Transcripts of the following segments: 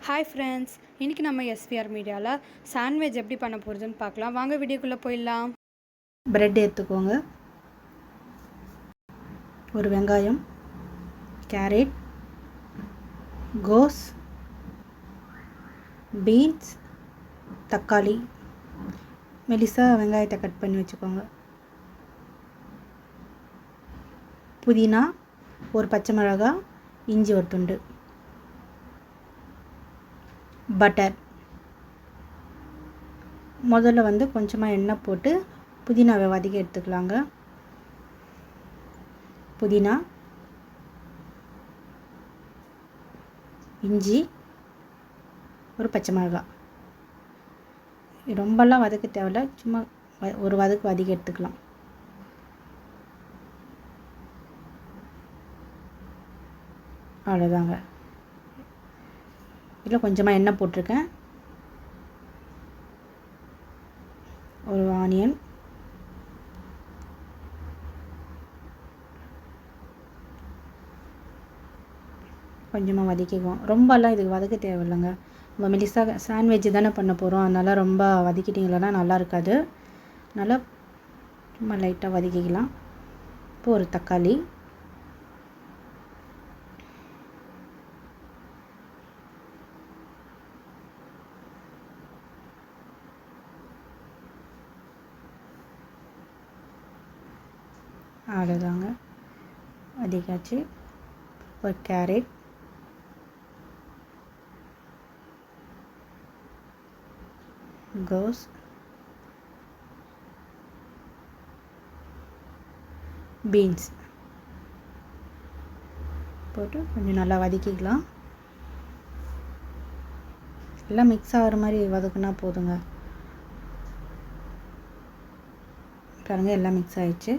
Hi friends, இன்றைக்கி நம்ம SVR மீடியாவில் சாண்ட்விச் எப்படி பண்ண போகிறதுன்னு பார்க்கலாம். வாங்க வீடியோக்குள்ளே போயிடலாம். பிரெட் எடுத்துக்கோங்க, ஒரு வெங்காயம், கேரட், கோஸ், பீன்ஸ், தக்காளி, மெலிசா வெங்காயத்தை கட் பண்ணி வச்சுக்கோங்க, புதினா, ஒரு பச்சை மிளகாய், இஞ்சி ஒரு துண்டு, பட்டர். முதல்ல கொஞ்சமாக எண்ணெய் போட்டு புதினாவை வதக்கி எடுத்துக்கலாங்க. புதினா, இஞ்சி, ஒரு பச்சை மிளகாய். ரொம்பலாம் வதக்க தேவையில்ல, சும்மா ஒரு வதக்கி எடுத்துக்கலாம். அவ்வளோதாங்க. இதில் கொஞ்சமாக எண்ணெய் போட்டிருக்கேன், ஒரு ஆனியன், கொஞ்சமாக வதக்கிக்குவோம். ரொம்பலாம் இதுக்கு வதக்க தேவையில்லைங்க. நம்ம மெலிசாக சாண்ட்விட்ச் தானே பண்ண போகிறோம், அதனால் ரொம்ப வதக்கிட்டிங்களா நல்லா இருக்காது. நல்லா சும்மா லைட்டாக வதக்கிக்கலாம். இப்போ ஒரு தக்காளி, அவ்வளோதாங்க, வதக்காச்சு. ஒரு கேரட், கோஸ், பீன்ஸ் போட்டு கொஞ்சம் நல்லா வதக்கிக்கலாம். எல்லாம் மிக்ஸ் ஆகிற மாதிரி வதக்குனா போதுங்க. பாருங்கள், எல்லாம் மிக்ஸ் ஆகிடுச்சு.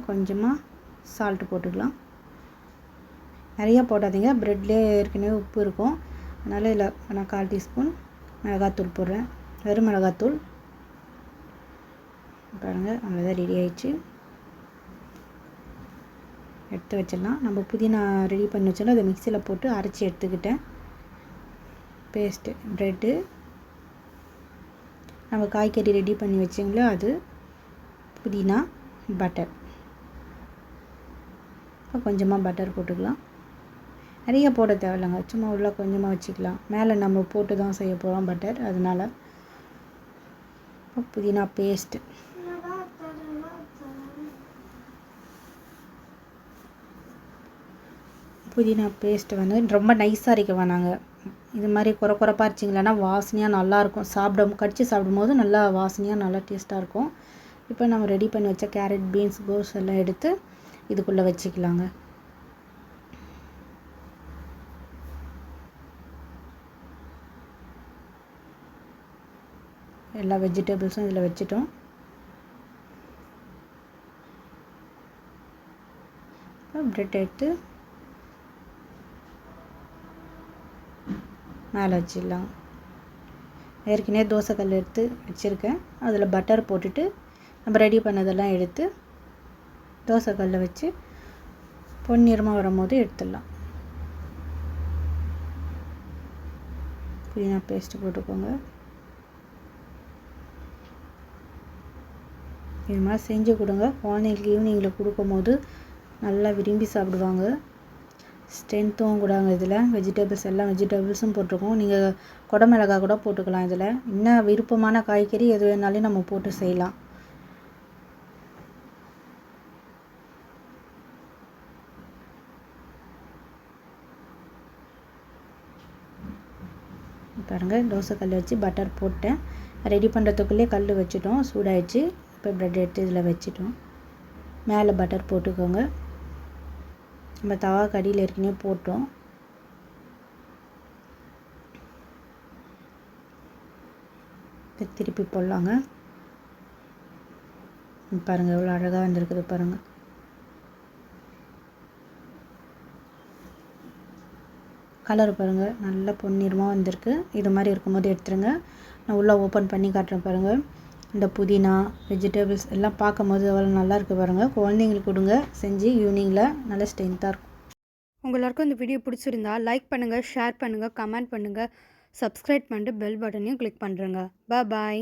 கொஞ்சமாக சால்ட்டு போட்டுக்கலாம். நிறையா போடாதீங்க, ப்ரெட்லேயே ஏற்கனவே உப்பு இருக்கும். அதனால் இதில் நான் 1/4 டீஸ்பூன் மிளகாத்தூள் போடுறேன், வெறும் மிளகாத்தூள். பாருங்கள், அவ்வளோதான், ரெடி ஆகிடுச்சு. எடுத்து வச்சிடலாம். நம்ம புதினா ரெடி பண்ணி வச்சோன்னா அதை மிக்சியில் போட்டு அரைச்சி எடுத்துக்கிட்டேன். பேஸ்ட்டு ப்ரெட்டு, நம்ம காய்கறி ரெடி பண்ணி வச்சிங்களோ அது, புதினா, பட்டர். கொஞ்சமாக பட்டர் போட்டுக்கலாம். நிறைய போட தேவையில்லைங்க, சும்மா உள்ள கொஞ்சமாக வச்சுக்கலாம். மேலே நம்ம போட்டு தான் செய்ய போகிறோம் பட்டர், அதனால். புதினா பேஸ்ட்டு, புதினா பேஸ்ட்டு ரொம்ப நைஸாக அரைக்க வேணாங்க. இது மாதிரி குறைப்பாக அரைச்சிங்களேன்னா வாசனையாக நல்லாயிருக்கும். கடிச்சு சாப்பிடும்போது நல்லா வாசனையாக நல்லா டேஸ்ட்டாக இருக்கும். இப்போ நம்ம ரெடி பண்ணி வச்ச கேரட், பீன்ஸ், கோஸ் எல்லாம் எடுத்து இதுக்குள்ளே வச்சுக்கலாங்க. எல்லா வெஜிடபிள்ஸும் இதில் வச்சுட்டோம். ப்ரெட் எடுத்து மேலே வச்சிடலாம். ஏற்கனவே தோசைக்கல் எடுத்து வச்சுருக்கேன், அதில் பட்டர் போட்டுட்டு நம்ம ரெடி பண்ணதெல்லாம் எடுத்து தோசைக்கல்லில் வச்சு பொன்னிறமாக வரும்போது எடுத்துடலாம். புதினா பேஸ்ட்டு போட்டுக்கோங்க. இது மாதிரி செஞ்சு கொடுங்க. குழந்தைங்களுக்கு ஈவினிங்கில் கொடுக்கும்போது நல்லா விரும்பி சாப்பிடுவாங்க. ஸ்ட்ரென்த்தும் கூடங்க. இதில் எல்லா வெஜிடபிள்ஸும் போட்டிருக்கோம். நீங்கள் குடமிளகாய் கூட போட்டுக்கலாம். இதில் இன்னும் விருப்பமான காய்கறி எது வேணாலும் நம்ம போட்டு செய்யலாம். பாருங்கள், தோசைக்கல் வச்சு பட்டர் போட்டேன். ரெடி பண்ணுறதுக்குள்ளே கல் வச்சுட்டோம், சூடாயிடுச்சு. இப்போ ப்ரெட் எடுத்து இதில் வச்சுட்டோம். மேலே பட்டர் போட்டுக்கோங்க. நம்ம தவா கடியில் ஏற்கனவே போட்டோம். இப்போ திருப்பி போடலாங்க. பாருங்கள், எவ்வளோ அழகாக வந்திருக்குது பாருங்கள். கலர் பாருங்கள், நல்ல பொன்னிறமாக வந்திருக்கு. இது மாதிரி இருக்கும்போது எடுத்துருங்க. நான் உள்ளே ஓப்பன் பண்ணி காட்டுறேன் பாருங்கள். இந்த புதினா வெஜிடபிள்ஸ் எல்லாம் பார்க்கும்போது எவ்வளோ நல்லா இருக்குது பாருங்கள். குழந்தைங்களுக்கு கொடுங்க செஞ்சு, ஈவினிங்கில் நல்ல ஸ்ட்ரென்த்தாக இருக்கும். உங்க எல்லாருக்கும் இந்த வீடியோ பிடிச்சிருந்தா லைக் பண்ணுங்கள், ஷேர் பண்ணுங்கள், கமெண்ட் பண்ணுங்கள், சப்ஸ்கிரைப் பண்ணிட்டு பெல் பட்டனையும் கிளிக் பண்ணுறேங்க. பாய்.